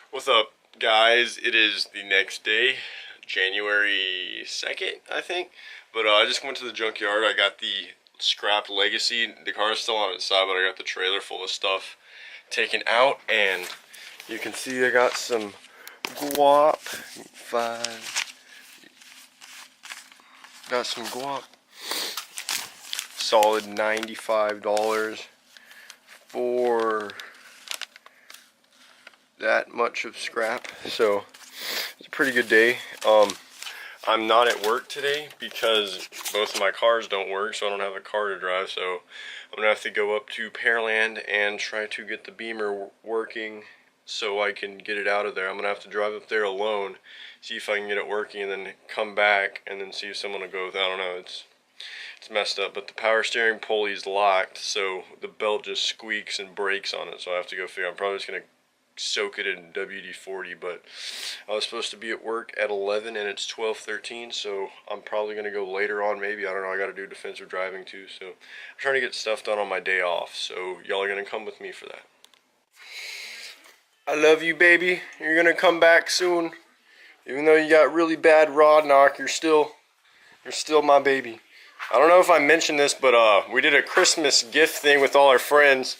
What's up, guys? It is the next day, January 2nd, I think. But I just went to the junkyard. I got the scrapped Legacy. The car is still on its side, but I got the trailer full of stuff taken out. And you can see I got some guap. Got some guap. Solid $95 for that much of scrap. So it's a pretty good day. I'm not at work today because both of my cars don't work, so I don't have a car to drive. So I'm gonna have to go up to Pearland and try to get the Beamer working so I can get it out of there. I'm gonna have to drive up there alone, see if I can get it working, and then come back and then see if someone will go with it. I don't know, it's messed up, but the power steering pulley is locked, so the belt just squeaks and breaks on it. So I have to go figure. I'm probably just gonna soak it in WD-40, but I was supposed to be at work at 11 and it's 12:13, so I'm probably gonna go later on, maybe. I don't know. I gotta do defensive driving too, so I'm trying to get stuff done on my day off, so y'all are gonna come with me for that. I love you, baby. You're gonna come back soon. Even though you got really bad rod knock, you're still my baby. I don't know if I mentioned this, but we did a Christmas gift thing with all our friends,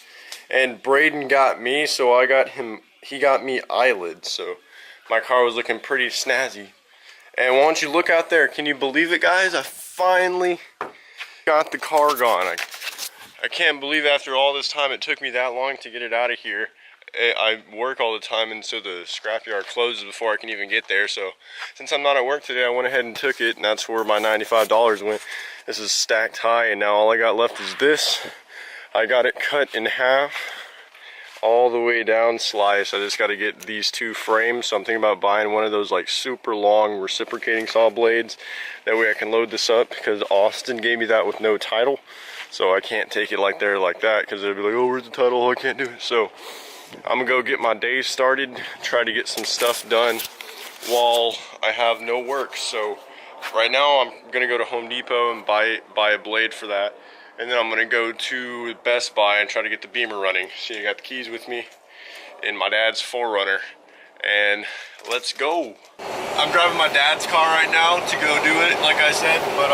and Braden got me, so I got him. He got me eyelids, so my car was looking pretty snazzy. And why don't you look out there? Can you believe it, guys? I finally got the car gone. I can't believe after all this time it took me that long to get it out of here. I work all the time, and so the scrapyard closes before I can even get there. So since I'm not at work today, I went ahead and took it, and that's where my $95 went. This is stacked high, and now all I got left is this. I got it cut in half all the way down, sliced. I just got to get these two frames, so I'm thinking about buying one of those like super long reciprocating saw blades. That way I can load this up, because Austin gave me that with no title, so I can't take it like there like that, because they'll be like, oh, where's the title? Oh, I can't do it. So I'm gonna go get my day started, try to get some stuff done while I have no work. So right now I'm gonna go to Home Depot and buy a blade for that, and then I'm gonna go to Best Buy and try to get the Beamer running. See, I got the keys with me in my dad's 4Runner, and let's go. I'm driving my dad's car right now to go do it, like I said, but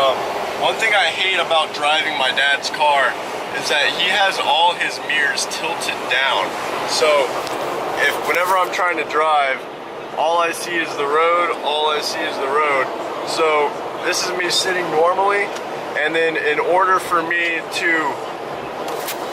one thing I hate about driving my dad's car is that he has all his mirrors tilted down. So whenever I'm trying to drive, all I see is the road, So this is me sitting normally, and then in order for me to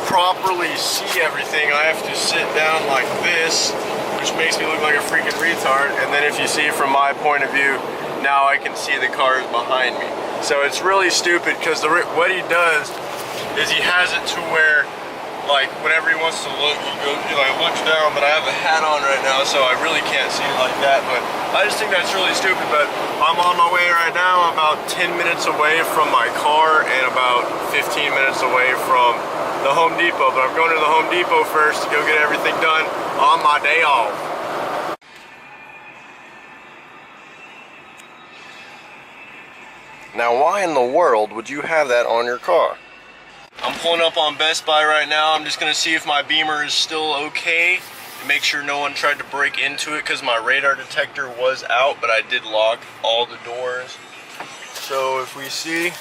properly see everything, I have to sit down like this, which makes me look like a freaking retard. And then if you see from my point of view, now I can see the cars behind me. So it's really stupid, because what he does is he has it to where, like, whenever he wants to look, he like looks down, but I have a hat on right now, so I really can't see it like that. But I just think that's really stupid. But I'm on my way right now. I'm about 10 minutes away from my car and about 15 minutes away from the Home Depot. But I'm going to the Home Depot first to go get everything done on my day off. Now, why in the world would you have that on your car? I'm pulling up on Best Buy right now. I'm just gonna see if my Beamer is still okay, and make sure no one tried to break into it, because my radar detector was out, but I did lock all the doors. So if we see,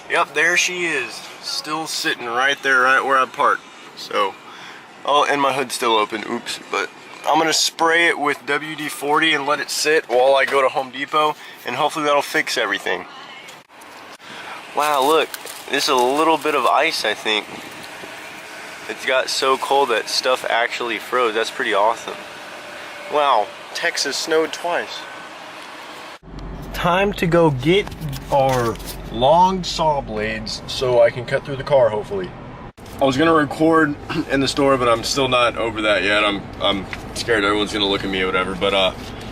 yep, there she is, still sitting right there, right where I parked. So, oh, and my hood's still open, oops. But I'm gonna spray it with WD-40 and let it sit while I go to Home Depot, and hopefully that'll fix everything. Wow, look. This is a little bit of ice, I think. It got so cold that stuff actually froze. That's pretty awesome. Wow, Texas snowed twice. Time to go get our long saw blades so I can cut through the car, hopefully. I was gonna record in the store, but I'm still not over that yet. I'm scared everyone's gonna look at me or whatever. But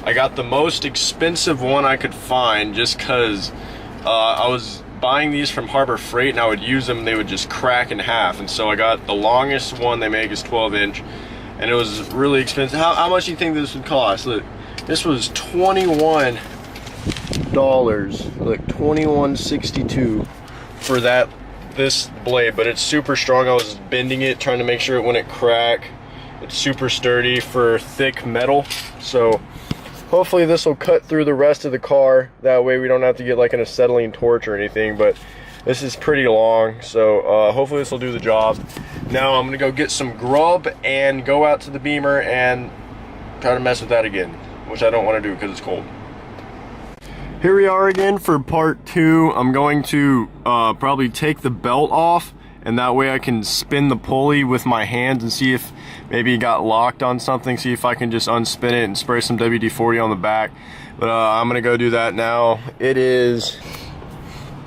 I got the most expensive one I could find, just cause I was buying these from Harbor Freight, and I would use them, they would just crack in half. And so I got the longest one they make is 12-inch, and it was really expensive. How much do you think this would cost? Look, this was $21. Look, $21.62 for this blade, but it's super strong. I was bending it, trying to make sure it wouldn't crack, It's super sturdy for thick metal, so hopefully this will cut through the rest of the car. That way we don't have to get like an acetylene torch or anything, but this is pretty long, so hopefully this will do the job. Now I'm gonna go get some grub and go out to the Beamer and try to mess with that again, which I don't want to do because it's cold. Here we are again for part 2. I'm going to probably take the belt off, and that way I can spin the pulley with my hands and see if maybe it got locked on something, see if I can just unspin it and spray some WD-40 on the back. But I'm gonna go do that now. It is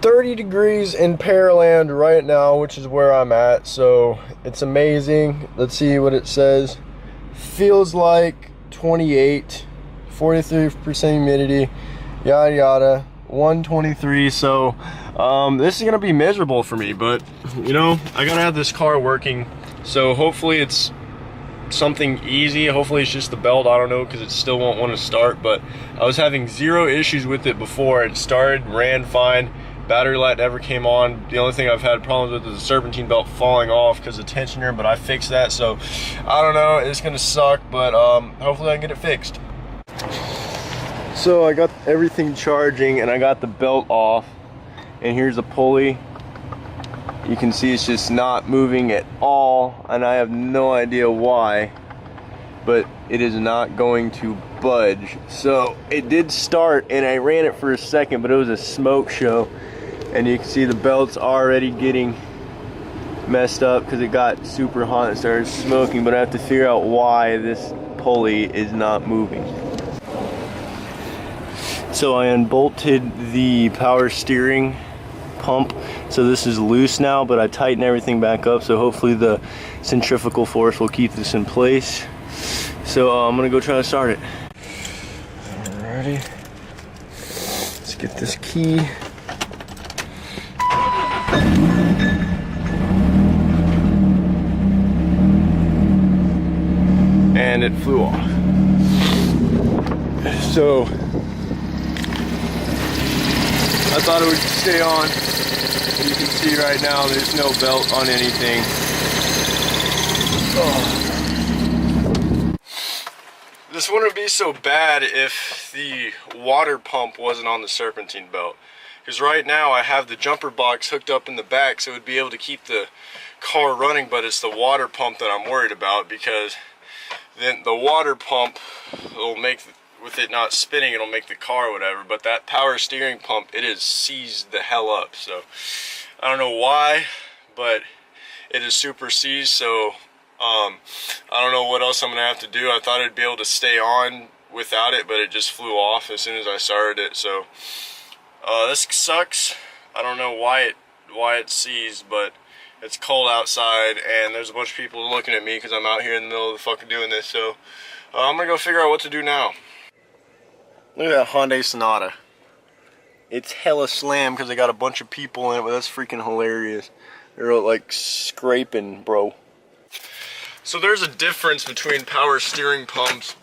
30 degrees in Pearland right now, which is where I'm at, so it's amazing. Let's see what it says. Feels like 28, 43% humidity, yada yada, 123. So this is gonna be miserable for me, but you know, I gotta have this car working, so hopefully it's something easy. Hopefully it's just the belt, I don't know, because it still won't want to start. But I was having zero issues with it before. It started, ran fine, battery light never came on. The only thing I've had problems with is the serpentine belt falling off because of tensioner, but I fixed that, so I don't know, it's gonna suck, but hopefully I can get it fixed. So I got everything charging and I got the belt off, and here's the pulley. You can see it's just not moving at all, and I have no idea why, but it is not going to budge. So it did start and I ran it for a second, but it was a smoke show, and you can see the belt's already getting messed up because it got super hot and started smoking. But I have to figure out why this pulley is not moving. So I unbolted the power steering pump, so this is loose now, but I tightened everything back up, so hopefully the centrifugal force will keep this in place. So I'm gonna go try to start it. Alrighty, let's get this key. And it flew off. So I thought it would stay on. You can see right now there's no belt on anything. Oh. This wouldn't be so bad if the water pump wasn't on the serpentine belt, because right now I have the jumper box hooked up in the back, so it would be able to keep the car running, but it's the water pump that I'm worried about, because then the water pump will make, with it not spinning, it'll make the car whatever, but that power steering pump, it is seized the hell up. So I don't know why, but it is super seized, so I don't know what else I'm gonna have to do. I thought I'd be able to stay on without it, but it just flew off as soon as I started it. So this sucks. I don't know why it's seized, but it's cold outside and there's a bunch of people looking at me because I'm out here in the middle of the fucking doing this. So I'm gonna go figure out what to do now. Look at that Hyundai Sonata. It's hella slammed because they got a bunch of people in it, but that's freaking hilarious. They're like scraping, bro. So there's a difference between power steering pumps.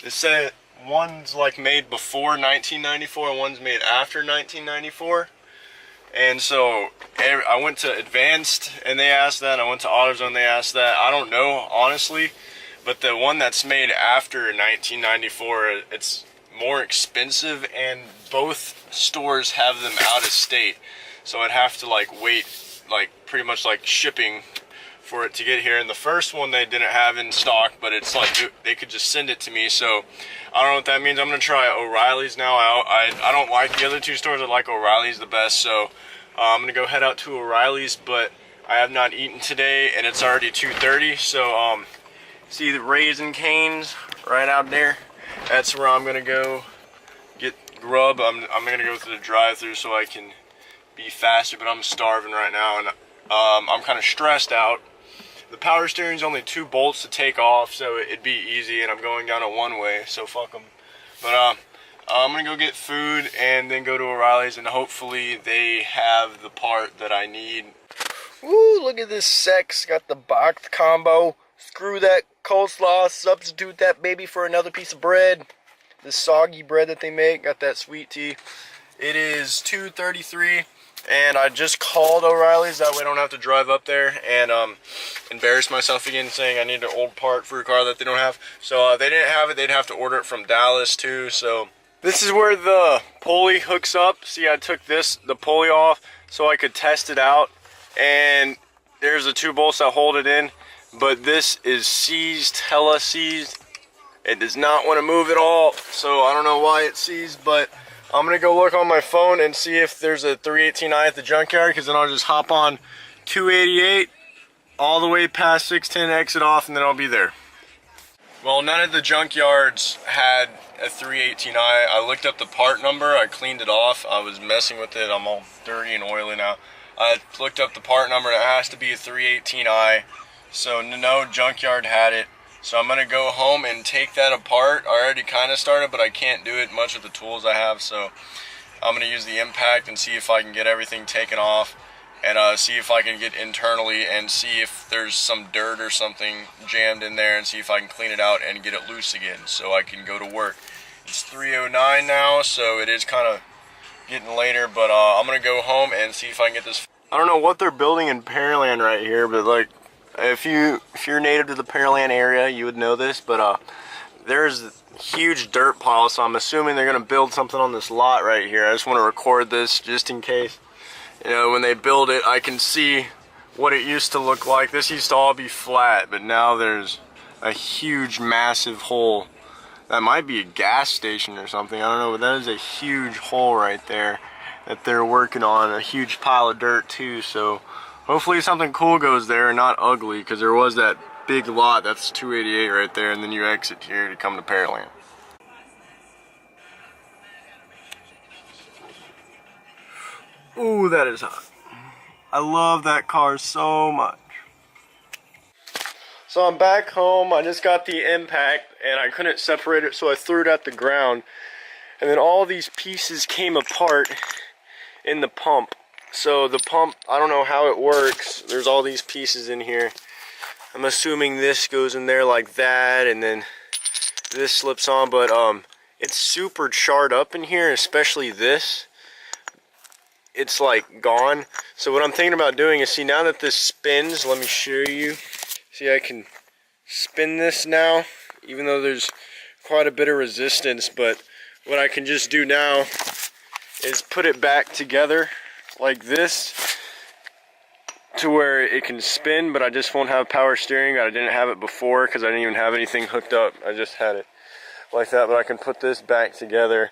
They say one's like made before 1994 and one's made after 1994. And so I went to Advanced and they asked that. I went to AutoZone and they asked that. I don't know, honestly. But the one that's made after 1994, it's more expensive, and both stores have them out of state. So I'd have to like wait, like pretty much like shipping for it to get here. And the first one they didn't have in stock, but it's like they could just send it to me. So I don't know what that means. I'm gonna try O'Reilly's now out. I don't like the other two stores. I like O'Reilly's the best. So I'm gonna go head out to O'Reilly's, but I have not eaten today and it's already 2:30. So see the Raisin Canes right out there? That's where I'm gonna go get grub. I'm gonna go through the drive-thru so I can be faster, but I'm starving right now and I'm kind of stressed out. The power steering's only 2 bolts to take off, so it'd be easy, and I'm going down a one-way, so fuck them. But I'm gonna go get food and then go to O'Reilly's, and hopefully they have the part that I need. Ooh, look at this sex. Got the box combo. Screw that coleslaw, substitute that baby for another piece of bread. This soggy bread that they make, got that sweet tea. It is 2:33. And I just called O'Reilly's, that way I don't have to drive up there and embarrass myself again saying I need an old part for a car that they don't have. So if they didn't have it, they'd have to order it from Dallas too. So this is where the pulley hooks up. See, I took the pulley off so I could test it out. And there's the 2 bolts that hold it in. But this is seized, hella seized. It does not want to move at all. So I don't know why it's seized, but I'm gonna go look on my phone and see if there's a 318i at the junkyard, because then I'll just hop on 288 all the way past 610, exit off, and then I'll be there. Well, none of the junkyards had a 318i. I looked up the part number, I cleaned it off. I was messing with it, I'm all dirty and oily now. I looked up the part number and it has to be a 318i. So no junkyard had it. So I'm gonna go home and take that apart. I already kind of started, but I can't do it much with the tools I have. So I'm gonna use the impact and see if I can get everything taken off, and see if I can get internally and see if there's some dirt or something jammed in there, and see if I can clean it out and get it loose again so I can go to work. It's 3:09 now, so it is kind of getting later, but I'm gonna go home and see if I can get this. I don't know what they're building in Pearland right here, but like, if you're native to the Pearland area, you would know this, but there's a huge dirt pile, so I'm assuming they're gonna build something on this lot right here. I just want to record this just in case, you know, when they build it, I can see what it used to look like. This used to all be flat, but now there's a huge, massive hole. That might be a gas station or something, I don't know, but that is a huge hole right there that they're working on. A huge pile of dirt too, so hopefully something cool goes there and not ugly, because there was that big lot, that's 288 right there, and then you exit here to come to Pearland. Ooh, that is hot. I love that car so much. So I'm back home, I just got the impact and I couldn't separate it, so I threw it at the ground. And then all these pieces came apart in the pump. So the pump, I don't know how it works. There's all these pieces in here. I'm assuming this goes in there like that, and then this slips on, but it's super charred up in here, especially this. It's like gone. So what I'm thinking about doing is, see, now that this spins, let me show you. See, I can spin this now, even though there's quite a bit of resistance, but what I can just do now is put it back together like this to where it can spin, but I just won't have power steering. I didn't have it before because I didn't even have anything hooked up. I just had it like that, but I can put this back together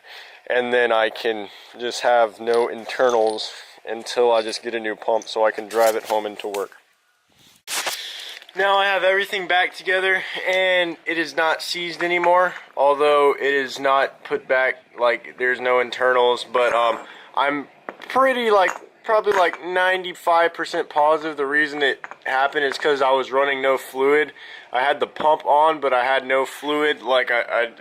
and then I can just have no internals until I just get a new pump so I can drive it home into work. Now I have everything back together and it is not seized anymore, although it is not put back, like there's no internals, but I'm pretty probably like 95% positive the reason it happened is because I was running no fluid. I had the pump on, but I had no fluid. Like I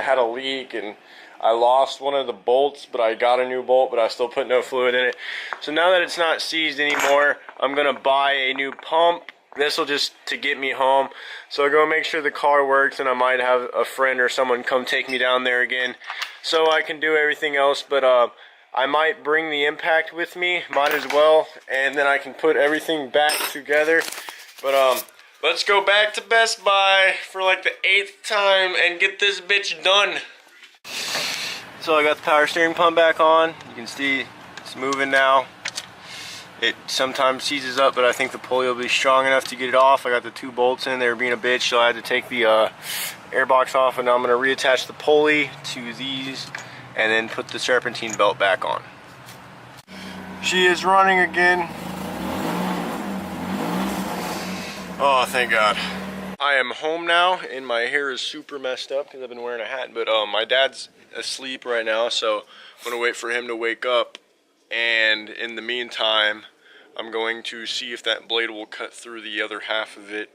had a leak and I lost one of the bolts, but I got a new bolt, but I still put no fluid in it. So now that it's not seized anymore, I'm gonna buy a new pump. This will just to get me home. So I'll go make sure the car works, and I might have a friend or someone come take me down there again so I can do everything else. But I might bring the impact with me, might as well, and then I can put everything back together. But let's go back to Best Buy for like the 8th time and get this bitch done. So I got the power steering pump back on. You can see it's moving now. It sometimes seizes up, but I think the pulley will be strong enough to get it off. I got the 2 bolts in, they were being a bitch, so I had to take the air box off, and now I'm going to reattach the pulley to these and then put the serpentine belt back on. She is running again. Oh, thank God. I am home now, and my hair is super messed up because I've been wearing a hat, but my dad's asleep right now, so I'm going to wait for him to wake up. And in the meantime, I'm going to see if that blade will cut through the other half of it.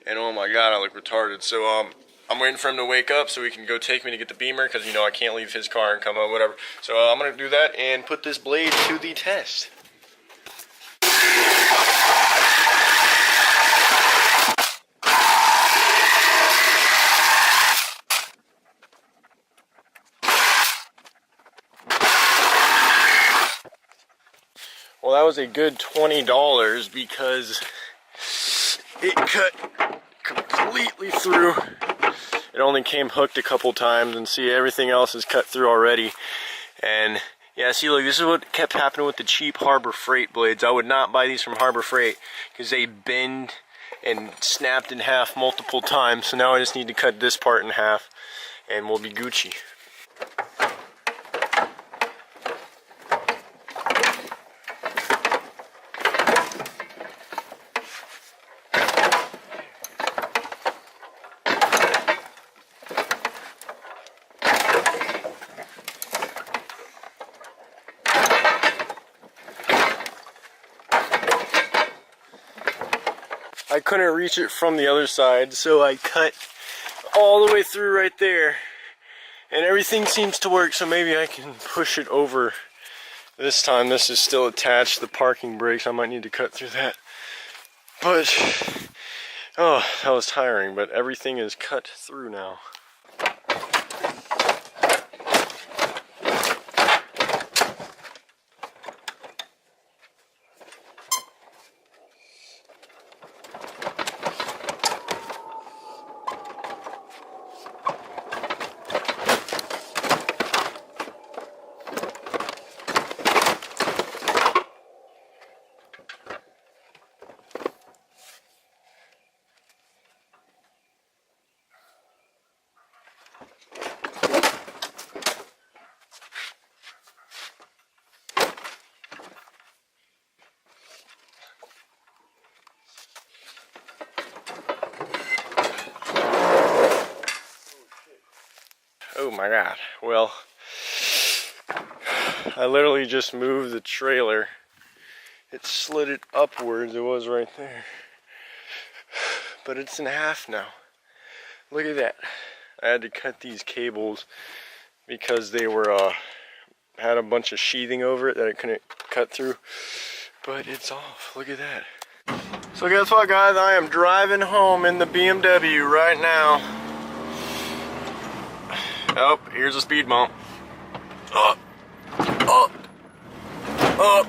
And oh my God, I look retarded. So I'm waiting for him to wake up so he can go take me to get the Beamer, because you know I can't leave his car and come home, whatever. So I'm going to do that and put this blade to the test. Well, that was a good $20 because it cut completely through. It only came hooked a couple times, and see, everything else is cut through already. And yeah, see, look, this is what kept happening with the cheap Harbor Freight blades. I would not buy these from Harbor Freight because they bend and snapped in half multiple times. So now I just need to cut this part in half and we'll be Gucci. I couldn't reach it from the other side, so I cut all the way through right there, and everything seems to work, so maybe I can push it over this time. This is still attached, the parking brakes. I might need to cut through that, but oh, that was tiring, but everything is cut through now. Oh my God, well, I literally just moved the trailer. It slid it upwards, it was right there. But it's in half now. Look at that. I had to cut these cables because they were, had a bunch of sheathing over it that I couldn't cut through. But it's off, look at that. So guess what, guys, I am driving home in the BMW right now. Oh, here's a speed bump. Up, up, up.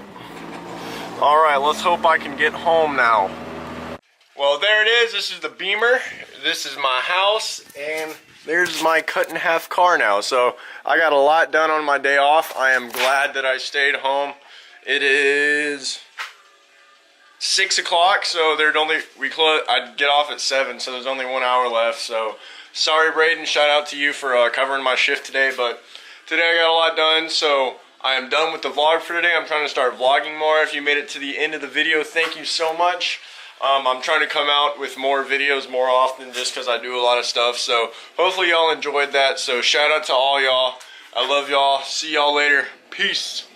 All right, let's hope I can get home now. Well, there it is. This is the Beamer. This is my house, and there's my cut in half car now. So I got a lot done on my day off. I am glad that I stayed home. It is 6 o'clock, so I'd get off at 7, so there's only 1 hour left. So sorry, Braden, shout out to you for covering my shift today, but today I got a lot done, so I am done with the vlog for today. I'm trying to start vlogging more. If you made it to the end of the video, thank you so much. I'm trying to come out with more videos more often just because I do a lot of stuff, so hopefully y'all enjoyed that. So shout out to all y'all. I love y'all. See y'all later. Peace.